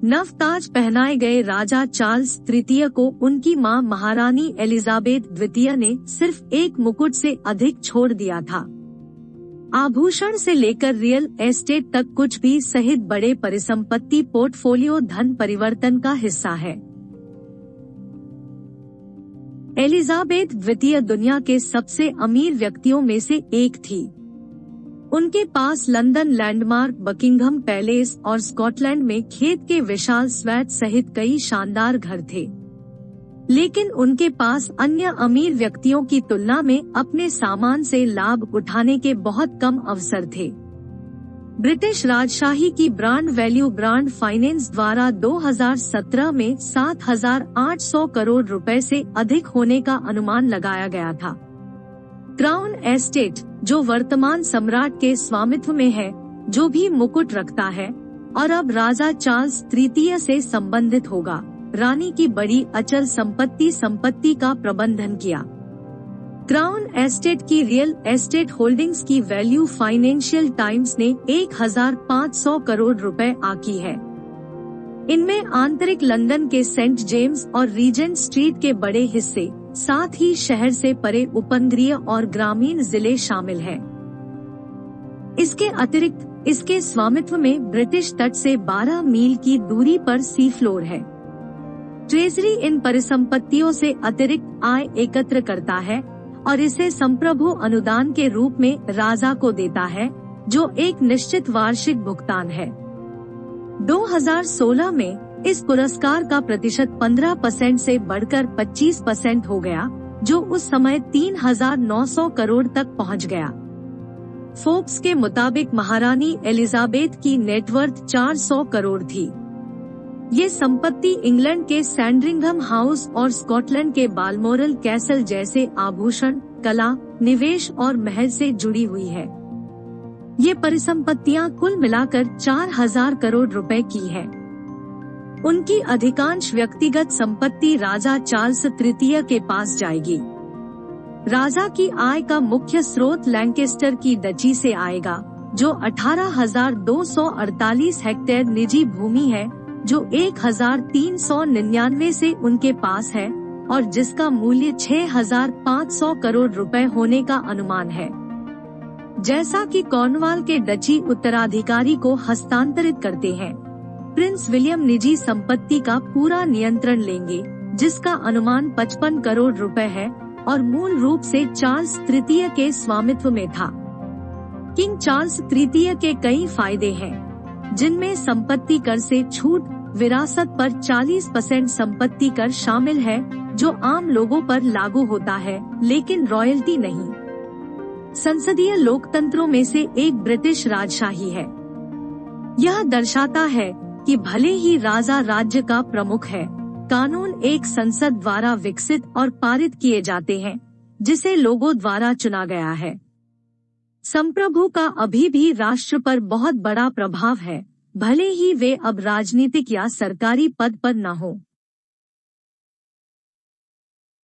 नवताज पहनाए गए राजा चार्ल्स तृतीय को उनकी मां महारानी एलिजाबेथ द्वितीय ने सिर्फ एक मुकुट से अधिक छोड़ दिया था। आभूषण से लेकर रियल एस्टेट तक कुछ भी सहित बड़े परिसंपत्ति पोर्टफोलियो धन परिवर्तन का हिस्सा है। एलिजाबेथ द्वितीय दुनिया के सबसे अमीर व्यक्तियों में से एक थी। उनके पास लंदन लैंडमार्क, बकिंघम पैलेस और स्कॉटलैंड में खेत के विशाल स्वेट सहित कई शानदार घर थे। लेकिन उनके पास अन्य अमीर व्यक्तियों की तुलना में अपने सामान से लाभ उठाने के बहुत कम अवसर थे। ब्रिटिश राजशाही की ब्रांड वैल्यू ब्रांड फाइनेंस द्वारा 2017 में 7,800 करोड़ रुपए से अधिक होने का अनुमान लगाया गया था। क्राउन एस्टेट, जो वर्तमान सम्राट के स्वामित्व में है, जो भी मुकुट रखता है और अब राजा चार्ल्स तृतीय से संबंधित होगा, रानी की बड़ी अचल संपत्ति का प्रबंधन किया। क्राउन एस्टेट की रियल एस्टेट होल्डिंग्स की वैल्यू फाइनेंशियल टाइम्स ने 1,500 करोड़ रुपए आकी है। इनमें आंतरिक लंदन के सेंट जेम्स और रीजेंट स्ट्रीट के बड़े हिस्से, साथ ही शहर से परे उपनगरीय और ग्रामीण जिले शामिल हैं। इसके अतिरिक्त इसके स्वामित्व में ब्रिटिश तट से 12 मील की दूरी पर सी फ्लोर है। ट्रेजरी इन परिसंपत्तियों से अतिरिक्त आय एकत्र करता है और इसे संप्रभु अनुदान के रूप में राजा को देता है, जो एक निश्चित वार्षिक भुगतान है। 2016 में इस पुरस्कार का प्रतिशत 15% से बढ़कर 25% हो गया, जो उस समय 3,900 करोड़ तक पहुंच गया। फोर्ब्स के मुताबिक महारानी एलिजाबेथ की नेटवर्थ 400 करोड़ थी। ये संपत्ति इंग्लैंड के सैंडरिंघम हाउस और स्कॉटलैंड के बालमोरल कैसल जैसे आभूषण, कला, निवेश और महल से जुड़ी हुई है। ये परिसंपत्तियां कुल मिलाकर 4,000 करोड़ रुपए की है। उनकी अधिकांश व्यक्तिगत संपत्ति राजा चार्ल्स तृतीय के पास जाएगी। राजा की आय का मुख्य स्रोत लैंकेस्टर की डची से आएगा, जो 18,248 हेक्टेयर निजी भूमि है, जो 1,399 से उनके पास है और जिसका मूल्य 6,500 करोड़ रुपए होने का अनुमान है। जैसा कि कॉर्नवाल के डची उत्तराधिकारी को हस्तांतरित करते हैं, प्रिंस विलियम निजी संपत्ति का पूरा नियंत्रण लेंगे, जिसका अनुमान 55 करोड़ रुपए है और मूल रूप से चार्ल्स तृतीय के स्वामित्व में था। किंग चार्ल्स तृतीय के कई फायदे हैं, जिनमें संपत्ति कर से छूट, विरासत पर 40% संपत्ति कर शामिल है, जो आम लोगों पर लागू होता है, लेकिन रॉयल्टी नहीं। संसदीय लोकतंत्रों में से एक ब्रिटिश राजशाही है। यह दर्शाता है कि भले ही राजा राज्य का प्रमुख है, कानून एक संसद द्वारा विकसित और पारित किए जाते हैं, जिसे लोगों द्वारा चुना गया है। संप्रभु का अभी भी राष्ट्र पर बहुत बड़ा प्रभाव है, भले ही वे अब राजनीतिक या सरकारी पद पर न हो।